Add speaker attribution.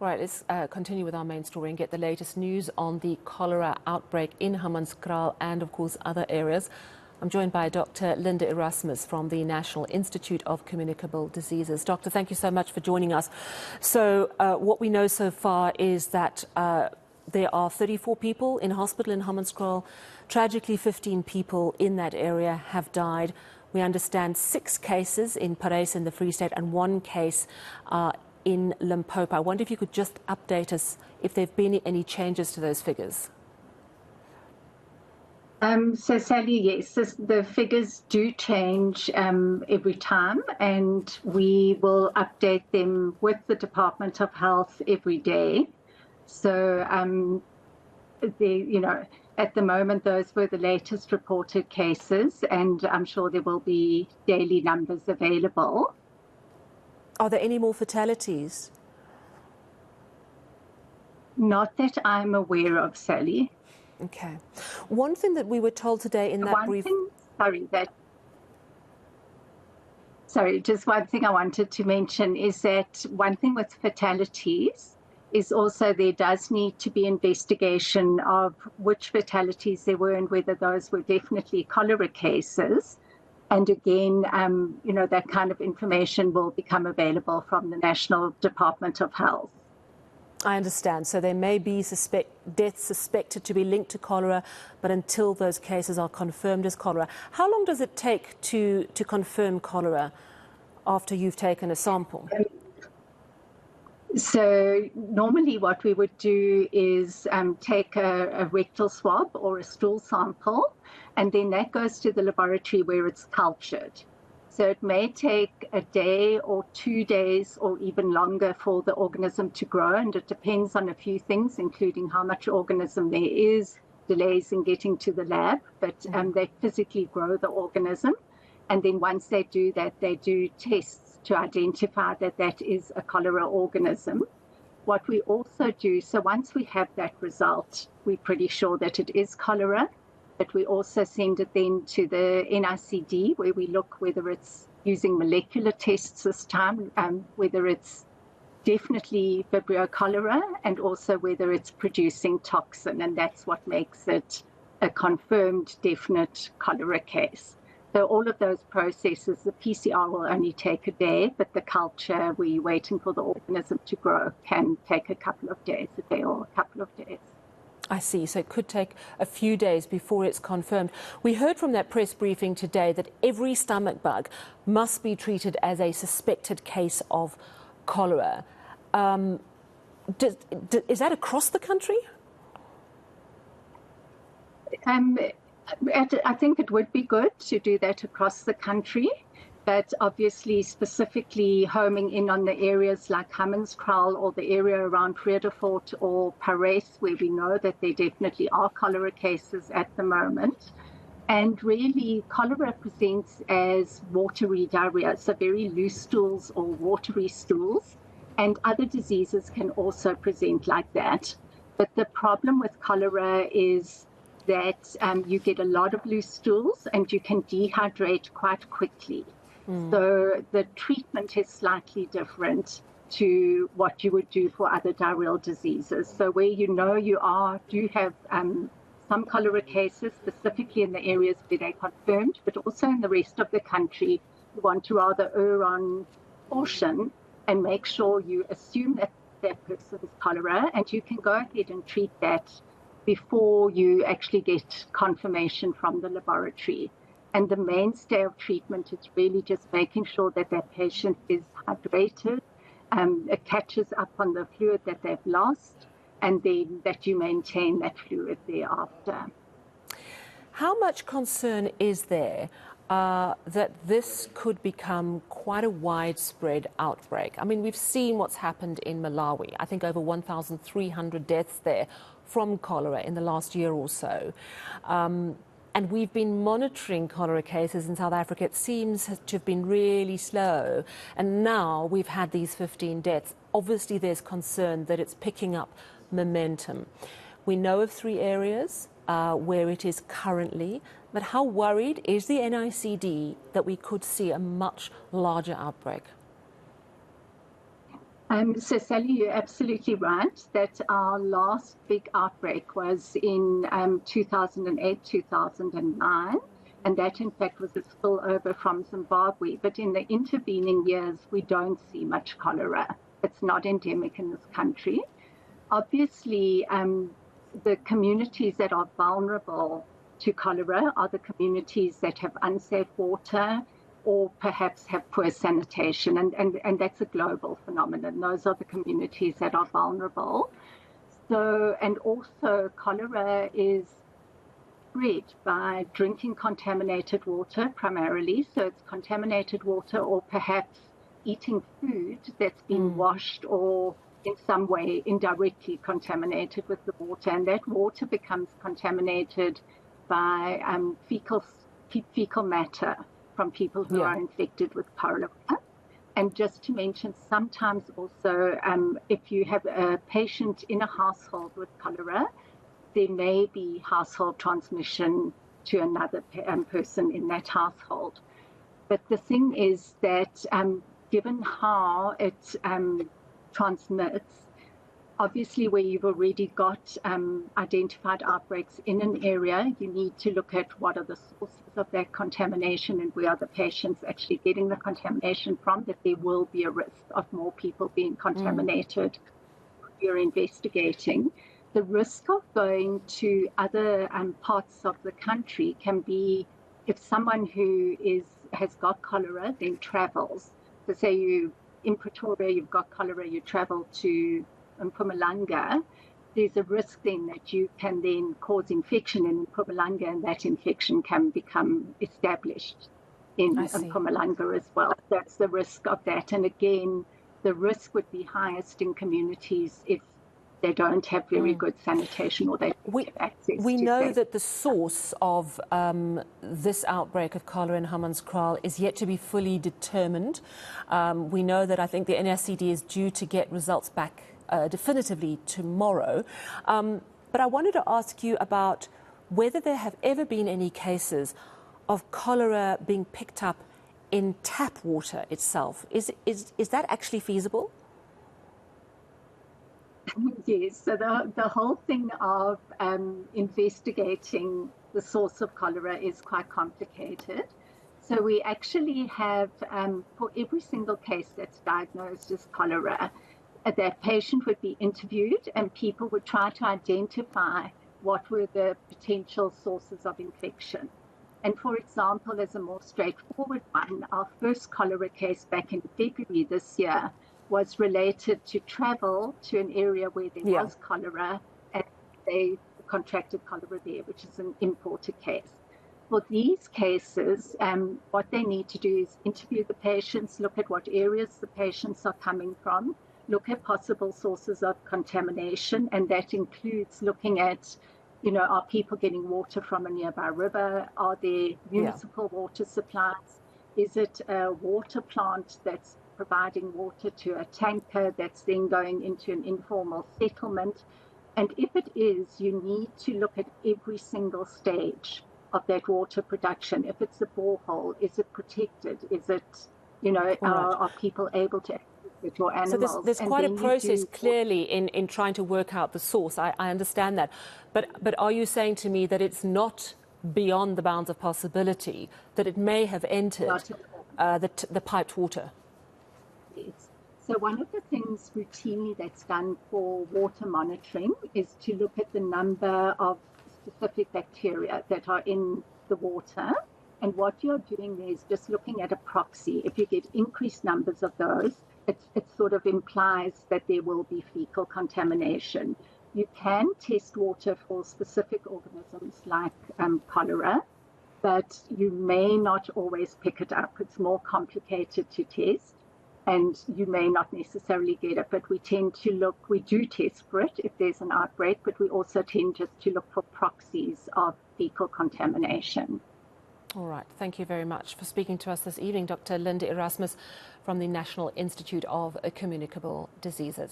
Speaker 1: All right, let's continue with our main story and get the latest news on the cholera outbreak in Hammanskraal and, of course, other areas. I'm joined by Dr. Linda Erasmus from the National Institute of Communicable Diseases. Doctor, thank you so much for joining us. So what we know so far is that there are 34 people in hospital in Hammanskraal. Tragically, 15 people in that area have died. We understand 6 cases in Parys in the Free State and 1 case in Limpopo. I wonder if you could just update us if there have been any changes to those figures.
Speaker 2: So, Sally, yes, the figures do change every time, and we will update them with the Department of Health every day. So, at the moment, those were the latest reported cases, and I'm sure there will be daily numbers available.
Speaker 1: Are there any more fatalities?
Speaker 2: Not that I'm aware of, Sally.
Speaker 1: Okay. One thing that we were told today in that brief...
Speaker 2: Just one thing I wanted to mention is that one thing with fatalities is also there does need to be investigation of which fatalities there were and whether those were definitely cholera cases. And again, that kind of information will become available from the National Department of Health.
Speaker 1: I understand. So there may be deaths suspected to be linked to cholera, but until those cases are confirmed as cholera. How long does it take to confirm cholera after you've taken a sample?
Speaker 2: So normally what we would do is take a rectal swab or a stool sample, and then that goes to the laboratory where it's cultured. So it may take a day or 2 days or even longer for the organism to grow, and it depends on a few things, including how much organism there is, delays in getting to the lab, but they physically grow the organism. And then once they do that, they do tests to identify that that is a cholera organism. What we also do, so once we have that result, we're pretty sure that it is cholera, but we also send it then to the NICD, where we look whether it's using molecular tests this time, whether it's definitely Vibrio cholera, and also whether it's producing toxin, and that's what makes it a confirmed definite cholera case. So all of those processes, the PCR will only take a day, but the culture, we're waiting for the organism to grow, can take a couple of days, a day or a couple of days.
Speaker 1: I see. So it could take a few days before it's confirmed. We heard from that press briefing today that every stomach bug must be treated as a suspected case of cholera. Is that across the country?
Speaker 2: I think it would be good to do that across the country, but obviously specifically homing in on the areas like Hammanskraal or the area around Vredefort or Parys, where we know that there definitely are cholera cases at the moment. And really, cholera presents as watery diarrhea, so very loose stools or watery stools, and other diseases can also present like that. But the problem with cholera is that you get a lot of loose stools and you can dehydrate quite quickly. So the treatment is slightly different to what you would do for other diarrheal diseases. So where you do have some cholera cases, specifically in the areas where they're confirmed, but also in the rest of the country, you want to rather err on caution and make sure you assume that that person is cholera, and you can go ahead and treat that before you actually get confirmation from the laboratory. And the mainstay of treatment is really just making sure that that patient is hydrated, it catches up on the fluid that they've lost, and then that you maintain that fluid thereafter.
Speaker 1: How much concern is there that this could become quite a widespread outbreak? I mean, we've seen what's happened in Malawi. I think over 1,300 deaths there from cholera in the last year or so. And we've been monitoring cholera cases in South Africa. It seems to have been really slow. And now we've had these 15 deaths. Obviously, there's concern that it's picking up momentum. We know of 3 areas where it is currently. But how worried is the NICD that we could see a much larger outbreak?
Speaker 2: So Sally, you're absolutely right that our last big outbreak was in 2008, 2009, and that in fact was a spillover from Zimbabwe. But in the intervening years, we don't see much cholera. It's not endemic in this country. Obviously, the communities that are vulnerable to cholera are the communities that have unsafe water, or perhaps have poor sanitation, and that's a global phenomenon. Those are the communities that are vulnerable. So, and also cholera is spread by drinking contaminated water primarily. So it's contaminated water, or perhaps eating food that's been washed or in some way indirectly contaminated with the water, and that water becomes contaminated by fecal matter from people who are infected with cholera. And just to mention, sometimes also if you have a patient in a household with cholera, there may be household transmission to another person in that household. But the thing is that given how it transmits, obviously where you've already got identified outbreaks in an area, you need to look at what are the sources of that contamination and where are the patients actually getting the contamination from, that there will be a risk of more people being contaminated. You're investigating. The risk of going to other parts of the country can be if someone who has got cholera then travels. So say you in Pretoria, you've got cholera, you travel to Mpumalanga, there's a risk then that you can then cause infection in Mpumalanga, and that infection can become established in Mpumalanga as well. That's the risk of that. And again, the risk would be highest in communities if they don't have very good sanitation, or they don't have access
Speaker 1: we
Speaker 2: to
Speaker 1: know
Speaker 2: that.
Speaker 1: that the source of this outbreak of cholera in Hammanskraal is yet to be fully determined. We know that I think the NICD is due to get results back definitively tomorrow. But I wanted to ask you about whether there have ever been any cases of cholera being picked up in tap water itself. Is that actually feasible?
Speaker 2: Yes, so the whole thing of investigating the source of cholera is quite complicated. So we actually have, for every single case that's diagnosed as cholera, that patient would be interviewed and people would try to identify what were the potential sources of infection. And for example, as a more straightforward one, our first cholera case back in February this year was related to travel to an area where there was cholera, and they contracted cholera there, which is an imported case. For these cases, what they need to do is interview the patients, look at what areas the patients are coming from, look at possible sources of contamination, and that includes looking at, are people getting water from a nearby river? Are there municipal water supplies? Is it a water plant that's providing water to a tanker that's then going into an informal settlement? And if it is, you need to look at every single stage of that water production. If it's a borehole, is it protected? Is it, are people able to access it, or animals?
Speaker 1: So there's quite a process clearly in trying to work out the source. I understand that. But are you saying to me that it's not beyond the bounds of possibility that it may have entered the piped water?
Speaker 2: So one of the things routinely that's done for water monitoring is to look at the number of specific bacteria that are in the water. And what you're doing there is just looking at a proxy. If you get increased numbers of those, it sort of implies that there will be fecal contamination. You can test water for specific organisms like cholera, but you may not always pick it up. It's more complicated to test, and you may not necessarily get it, but we do test for it if there's an outbreak, but we also tend just to look for proxies of fecal contamination.
Speaker 1: All right. Thank you very much for speaking to us this evening, Dr. Linda Erasmus from the National Institute of Communicable Diseases.